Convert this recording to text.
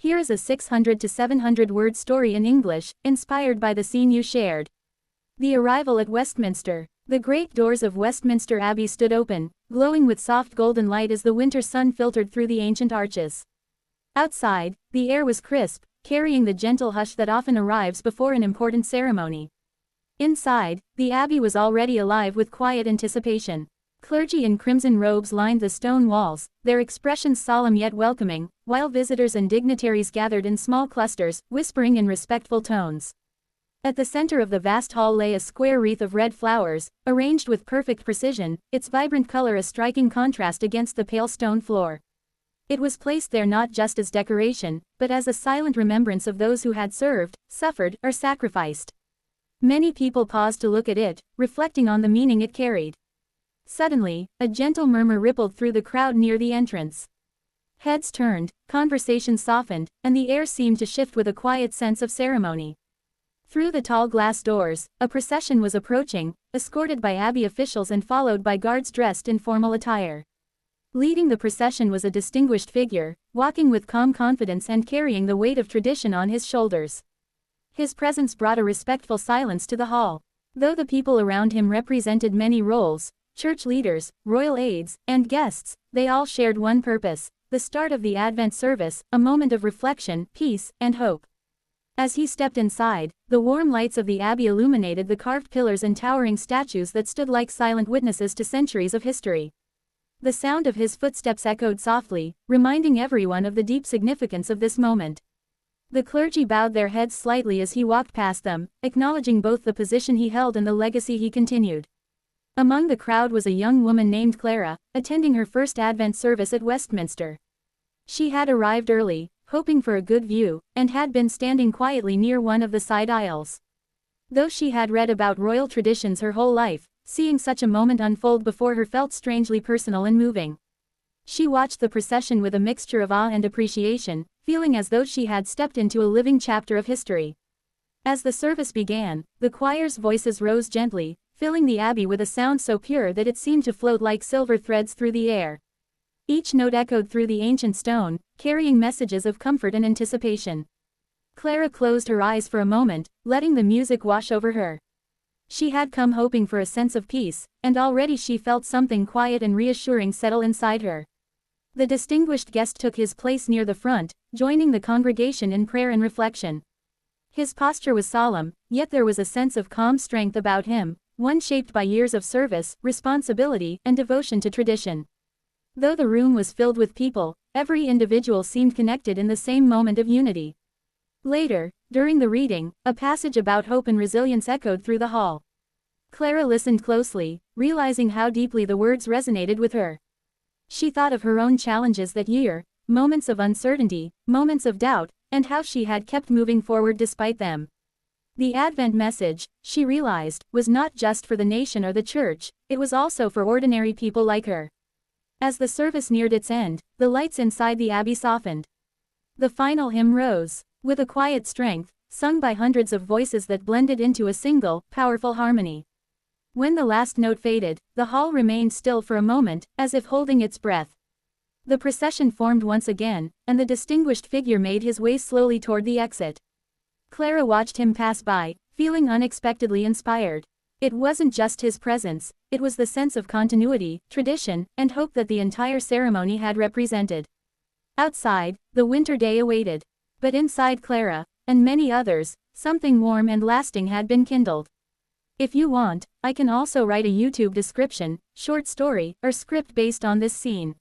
Here is a 600 to 700 word story in English, inspired by the scene you shared. The arrival at Westminster. The great doors of Westminster Abbey stood open, glowing with soft golden light as the winter sun filtered through the ancient arches. Outside, the air was crisp, carrying the gentle hush that often arrives before an important ceremony. Inside, the abbey was already alive with quiet anticipation. Clergy in crimson robes lined the stone walls, their expressions solemn yet welcoming, while visitors and dignitaries gathered in small clusters, whispering in respectful tones. At the center of the vast hall lay a square wreath of red flowers, arranged with perfect precision, its vibrant color a striking contrast against the pale stone floor. It was placed there not just as decoration, but as a silent remembrance of those who had served, suffered, or sacrificed. Many people paused to look at it, reflecting on the meaning it carried. Suddenly, a gentle murmur rippled through the crowd near the entrance. Heads turned, conversation softened, and the air seemed to shift with a quiet sense of ceremony. Through the tall glass doors, a procession was approaching, escorted by abbey officials and followed by guards dressed in formal attire. Leading the procession was a distinguished figure, walking with calm confidence and carrying the weight of tradition on his shoulders. His presence brought a respectful silence to the hall. Though the people around him represented many roles, church leaders, royal aides, and guests, they all shared one purpose: the start of the Advent service, a moment of reflection, peace, and hope. As he stepped inside, the warm lights of the abbey illuminated the carved pillars and towering statues that stood like silent witnesses to centuries of history. The sound of his footsteps echoed softly, reminding everyone of the deep significance of this moment. The clergy bowed their heads slightly as he walked past them, acknowledging both the position he held and the legacy he continued. Among the crowd was a young woman named Clara, attending her first Advent service at Westminster. She had arrived early, hoping for a good view, and had been standing quietly near one of the side aisles. Though she had read about royal traditions her whole life, seeing such a moment unfold before her felt strangely personal and moving. She watched the procession with a mixture of awe and appreciation, feeling as though she had stepped into a living chapter of history. As the service began, the choir's voices rose gently, filling the abbey with a sound so pure that it seemed to float like silver threads through the air. Each note echoed through the ancient stone, carrying messages of comfort and anticipation. Clara closed her eyes for a moment, letting the music wash over her. She had come hoping for a sense of peace, and already she felt something quiet and reassuring settle inside her. The distinguished guest took his place near the front, joining the congregation in prayer and reflection. His posture was solemn, yet there was a sense of calm strength about him, one shaped by years of service, responsibility, and devotion to tradition. Though the room was filled with people, every individual seemed connected in the same moment of unity. Later, during the reading, a passage about hope and resilience echoed through the hall. Clara listened closely, realizing how deeply the words resonated with her. She thought of her own challenges that year, moments of uncertainty, moments of doubt, and how she had kept moving forward despite them. The Advent message, she realized, was not just for the nation or the church, it was also for ordinary people like her. As the service neared its end, the lights inside the abbey softened. The final hymn rose, with a quiet strength, sung by hundreds of voices that blended into a single, powerful harmony. When the last note faded, the hall remained still for a moment, as if holding its breath. The procession formed once again, and the distinguished figure made his way slowly toward the exit. Clara watched him pass by, feeling unexpectedly inspired. It wasn't just his presence, it was the sense of continuity, tradition, and hope that the entire ceremony had represented. Outside, the winter day awaited. But inside Clara, and many others, something warm and lasting had been kindled. If you want, I can also write a YouTube description, short story, or script based on this scene.